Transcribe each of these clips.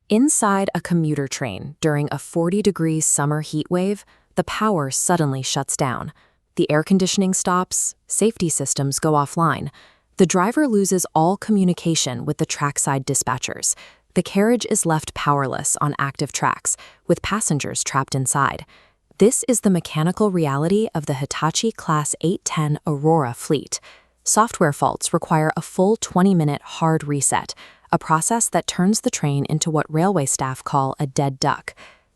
Inside a commuter train during a 40-degree summer heat wave, the power suddenly shuts down. The air conditioning stops, safety systems go offline. The driver loses all communication with the trackside dispatchers. The carriage is left powerless on active tracks, with passengers trapped inside. This is the mechanical reality of the Hitachi Class 810 Aurora fleet. Software faults require a full 20-minute hard reset, a process that turns the train into what railway staff call a dead duck.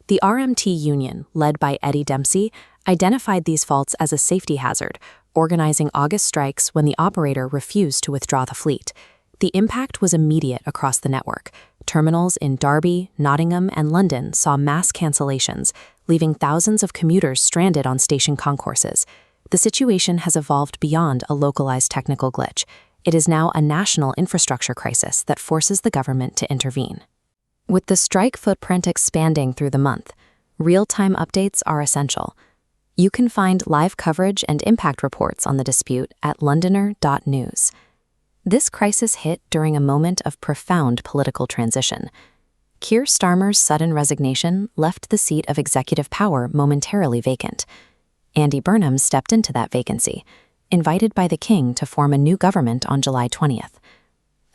The RMT union, led by Eddie Dempsey, identified these faults as a safety hazard, organizing August strikes when the operator refused to withdraw the fleet. The impact was immediate across the network. Terminals in Derby, Nottingham, and London saw mass cancellations, leaving thousands of commuters stranded on station concourses. The situation has evolved beyond a localized technical glitch. It is now a national infrastructure crisis that forces the government to intervene. With the strike footprint expanding through the month, real-time updates are essential. You can find live coverage and impact reports on the dispute at londoner.news. This crisis hit during a moment of profound political transition. Keir Starmer's sudden resignation left the seat of executive power momentarily vacant. Andy Burnham stepped into that vacancy, invited by the King to form a new government on July 20th.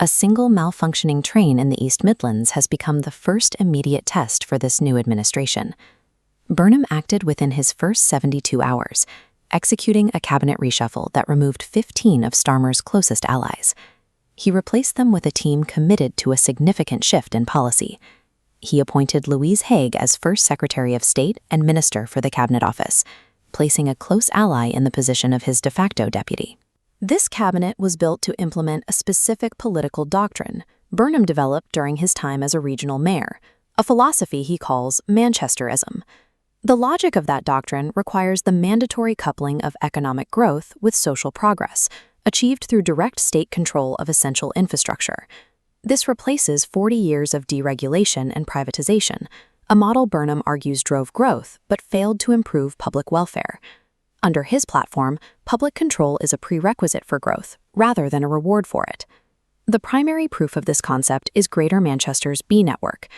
A single malfunctioning train in the East Midlands has become the first immediate test for this new administration. Burnham acted within his first 72 hours, executing a cabinet reshuffle that removed 15 of Starmer's closest allies. He replaced them with a team committed to a significant shift in policy. He appointed Louise Haigh as First Secretary of State and Minister for the Cabinet Office, placing a close ally in the position of his de facto deputy. This cabinet was built to implement a specific political doctrine Burnham developed during his time as a regional mayor, a philosophy he calls Manchesterism. The logic of that doctrine requires the mandatory coupling of economic growth with social progress, achieved through direct state control of essential infrastructure. This replaces 40 years of deregulation and privatization, a model Burnham argues drove growth but failed to improve public welfare. Under his platform, public control is a prerequisite for growth, rather than a reward for it. The primary proof of this concept is Greater Manchester's B network.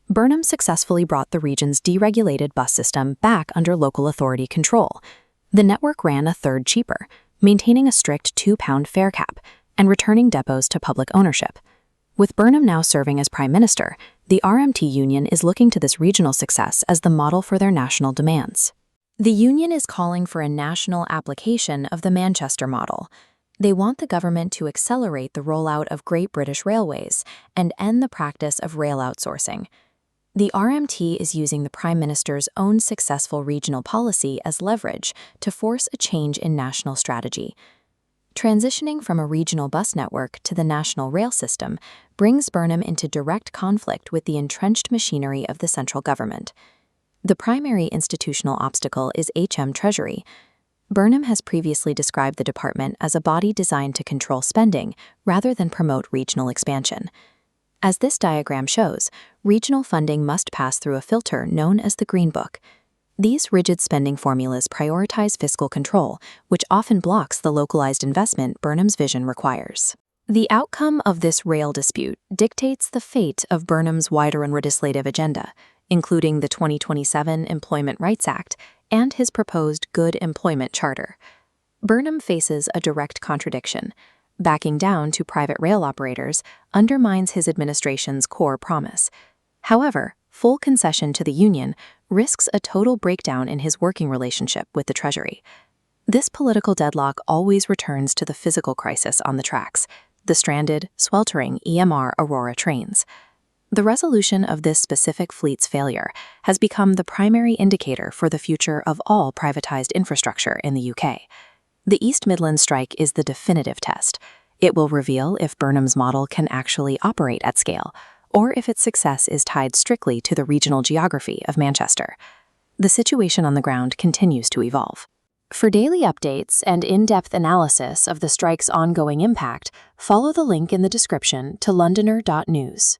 Burnham successfully brought the region's deregulated bus system back under local authority control. The network ran a third cheaper, maintaining a strict £2 fare cap and returning depots to public ownership. With Burnham now serving as Prime Minister, the RMT union is looking to this regional success as the model for their national demands. The union is calling for a national application of the Manchester model. They want the government to accelerate the rollout of Great British Railways and end the practice of rail outsourcing. The RMT is using the Prime Minister's own successful regional policy as leverage to force a change in national strategy. Transitioning from a regional bus network to the national rail system brings Burnham into direct conflict with the entrenched machinery of the central government. The primary institutional obstacle is HM Treasury. Burnham has previously described the department as a body designed to control spending rather than promote regional expansion. As this diagram shows, regional funding must pass through a filter known as the Green Book. These rigid spending formulas prioritize fiscal control, which often blocks the localized investment Burnham's vision requires. The outcome of this rail dispute dictates the fate of Burnham's wider and legislative agenda, including the 2027 Employment Rights Act and his proposed Good Employment Charter. Burnham faces a direct contradiction. Backing down to private rail operators undermines his administration's core promise. However, full concession to the union risks a total breakdown in his working relationship with the Treasury. This political deadlock always returns to the physical crisis on the tracks, the stranded, sweltering EMR Aurora trains. The resolution of this specific fleet's failure has become the primary indicator for the future of all privatized infrastructure in the UK. The East Midlands strike is the definitive test. It will reveal if Burnham's model can actually operate at scale, or if its success is tied strictly to the regional geography of Manchester. The situation on the ground continues to evolve. For daily updates and in-depth analysis of the strike's ongoing impact, follow the link in the description to londoner.news.